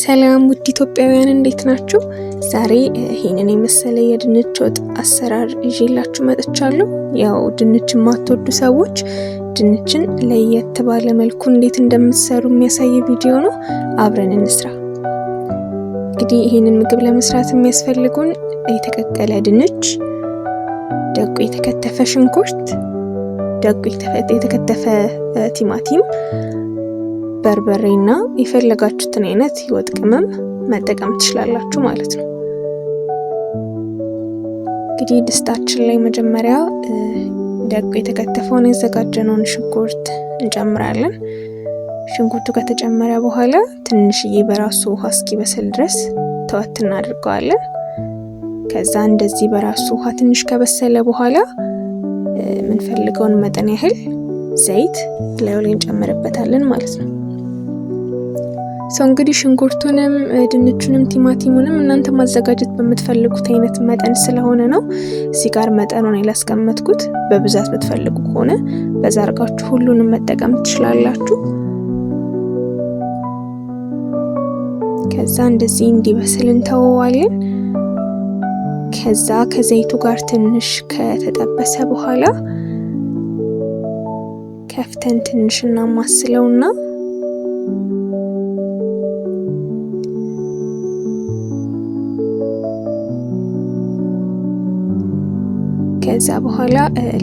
ሰላም ውድ ኢትዮጵያውያን እንዴት ናችሁ? ዛሬ ይሄንን የመሰለ የድንች ወጥ አሰራር ይዤላችሁ መጥቻለሁ። ያው ድንች የማትወዱ ሰዎች ድንችን ለየት ባለ መልኩ እንዴት እንደምትሰሩ የሚያሳይ ቪዲዮ ነው። አብረን እንስራ። እንግዲህ ይሄንን ምግብ ለመስራት የሚያስፈልጉን የተቀቀለ ድንች፣ ደቆ የተከተፈ ሽንኩርት፣ ደቆ የተከተፈ ቲማቲም፣ በርበሬና የፈለጋችሁትን አይነት የወጥ ቅመም መጠቀም ትችላላችሁ ማለት ነው። እንግዲህ ድስታችን ላይ መጀመሪያ ደቆ የተከተፈውን ያዘጋጀነውን ሽንኩርት እንጨምራለን። ሽንኩርቱ ከተጨመረ በኋላ ትንሽዬ በራሱ ውሃ እስኪበስል ድረስ ተወት እናድርገዋለን። ከዛ እንደዚህ በራሱ ውሃ ትንሽ ከበሰለ በኋላ የምንፈልገውን መጠን ያህል ዘይት ላይ እንጨምርበታለን ማለት ነው። እንግዲህ ሽንኩርቱንም ድንቹንም ቲማቲሙንም እናንተ ማዘጋጀት በምትፈልጉት አይነት መጠን ስለሆነ ነው እዚህ ጋር መጠኑን ያላስቀመጥኩት። በብዛት ብትፈልጉ ከሆነ በዛ አድርጋችሁ ሁሉንም መጠቀም ትችላላችሁ። ከዛ እንደዚህ እንዲበስል እንተወዋለን። ከዛ ከዘይቱ ጋር ትንሽ ከተጠበሰ በኋላ ከፍተን ትንሽ እናማስለውና ከዛ በኋላ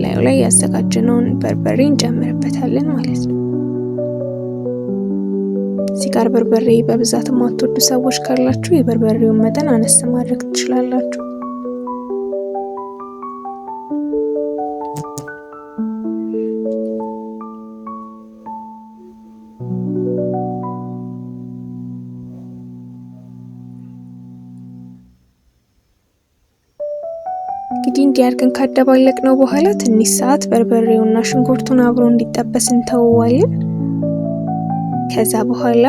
ላዩ ላይ ያዘጋጀነውን በርበሬ እንጨምርበታለን ማለት ነው። እዚህ ጋር በርበሬ በብዛት የማትወዱ ሰዎች ካላችሁ የበርበሬውን መጠን አነስ ማድረግ ትችላላችሁ። እንግዲህ እንዲያርገን ካደባለቅነው በኋላ ትንሽ ሰዓት በርበሬውና ሽንኩርቱን አብሮ እንዲጠበስ እንተወዋለን። ከዛ በኋላ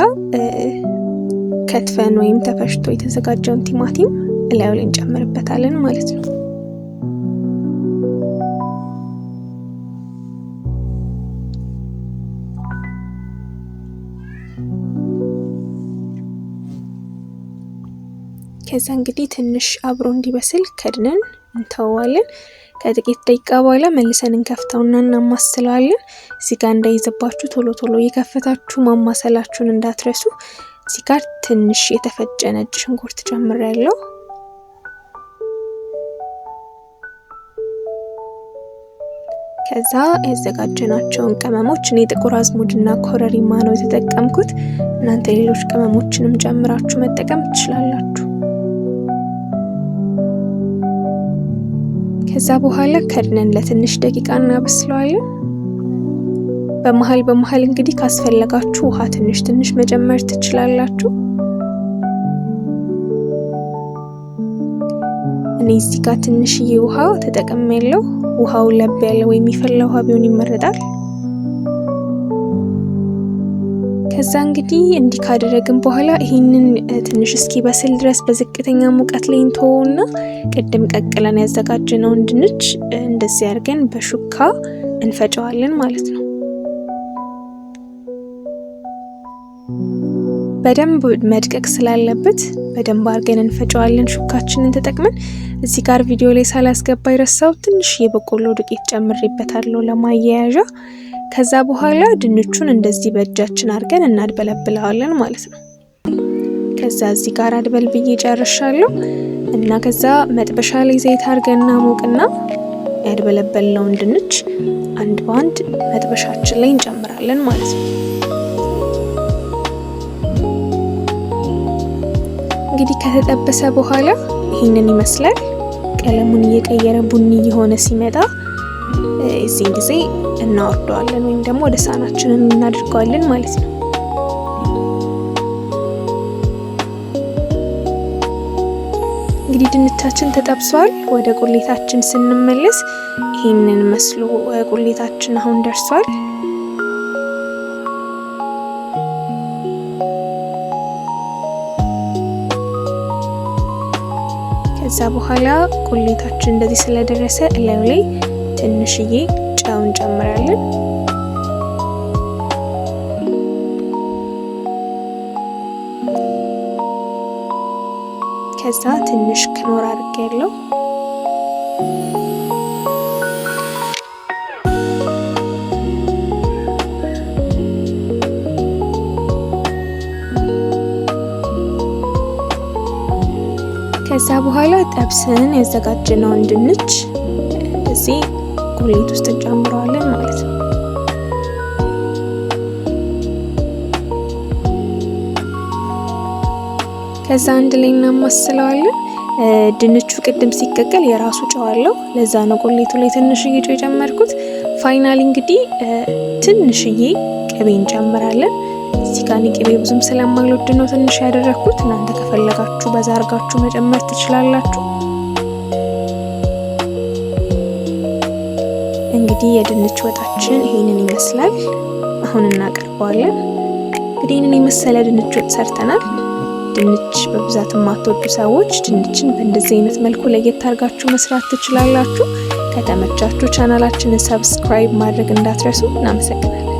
ከትፈን ወይም ተፈጭቶ የተዘጋጀውን ቲማቲም እላዩ ላይ እንጨምርበታለን ማለት ነው። ከዛ እንግዲህ ትንሽ አብሮ እንዲበስል ከድነን እንተዋለን። ከጥቂት ደቂቃ በኋላ መልሰን እንከፍተውና እናማስለዋለን። እዚህ ጋር እንዳይዘባችሁ ቶሎ ቶሎ እየከፈታችሁ ማማሰላችሁን እንዳትረሱ። እዚህ ጋር ትንሽ የተፈጨ ነጭ ሽንኩርት ጨምሬያለሁ። ከዛ ያዘጋጀናቸውን ቅመሞች እኔ ጥቁር አዝሙድና ኮረሪማ ነው የተጠቀምኩት። እናንተ ሌሎች ቅመሞችንም ጨምራችሁ መጠቀም ትችላላችሁ። ከዛ በኋላ ከድነን ለትንሽ ደቂቃ እናበስለዋለን። በመሃል እንግዲህ ካስፈለጋችሁ ውሃ ትንሽ መጨመር ትችላላችሁ። እኔ እዚህ ጋር ትንሽዬ ውሃ ተጠቅሜያለሁ። ውሃው ለብ ያለ ወይም የሚፈላ ውሃ ቢሆን ይመረጣል። ከዛ እንግዲህ እንዲህ ካደረግን በኋላ ይሄንን ትንሽ እስኪበስል ድረስ በዝቅተኛ ሙቀት ላይ እንተወውና ቅድም ቀቅለን ያዘጋጀነውን ድንች እንደዚህ አድርገን በሹካ እንፈጨዋለን ማለት ነው። በደንብ መድቀቅ ስላለበት በደንብ አድርገን እንፈጨዋለን ሹካችንን ተጠቅመን። እዚህ ጋር ቪዲዮ ላይ ሳላስገባ ይረሳው ትንሽ የበቆሎ ዱቄት ጨምሬበታለሁ ለማያያዣ። ከዛ በኋላ ድንቹን እንደዚህ በእጃችን አድርገን እናድበለብለዋለን ማለት ነው። ከዛ እዚህ ጋር አድበልብዬ ጨርሻለሁ እና ከዛ መጥበሻ ላይ ዘይት አድርገን እናሞቅና ያድበለበልነውን ድንች አንድ ባንድ መጥበሻችን ላይ እንጨምራለን ማለት ነው። እንግዲህ ከተጠበሰ በኋላ ይሄንን ይመስላል። ቀለሙን እየቀየረ ቡኒ የሆነ ሲመጣ እዚህ ጊዜ እናወርደዋለን ወይም ደግሞ ወደ ሳህናችንን እናድርገዋለን ማለት ነው። እንግዲህ ድንቻችን ተጠብሷል። ወደ ቁሌታችን ስንመለስ ይሄንን መስሎ ቁሌታችን አሁን ደርሷል። ከዛ በኋላ ቁሌታችን እንደዚህ ስለደረሰ እላዩ ላይ ትንሽዬ ጨው እንጨምራለን። ከዛ ትንሽ ክኖር አድርጌያለሁ። ከዛ በኋላ ጠብስን ያዘጋጀነውን ድንች እዚህ ቁሌት ውስጥ እንጨምረዋለን ማለት ነው። ከዛ አንድ ላይ እናማስለዋለን። ድንቹ ቅድም ሲቀቀል የራሱ ጨው አለው። ለዛ ነው ቁሌቱ ላይ ትንሽዬ ጨው የጨመርኩት። ፋይናሊ እንግዲህ ትንሽዬ ቅቤ እንጨምራለን። እዚህ ጋር ቅቤ ብዙም ስለማልወድ ነው ትንሽ ያደረኩት። እናንተ ከፈለጋችሁ በዛ አርጋችሁ መጨመር ትችላላችሁ። እንግዲህ የድንች ወጣችን ይሄንን ይመስላል። አሁን እናቀርበዋለን። እንግዲህ ይሄንን የመሰለ ድንች ወጥ ሰርተናል። ድንች በብዛት የማትወዱ ሰዎች ድንችን በእንደዚህ አይነት መልኩ ለየት አርጋችሁ መስራት ትችላላችሁ። ከተመቻችሁ ቻናላችንን ሰብስክራይብ ማድረግ እንዳትረሱ። እናመሰግናለን።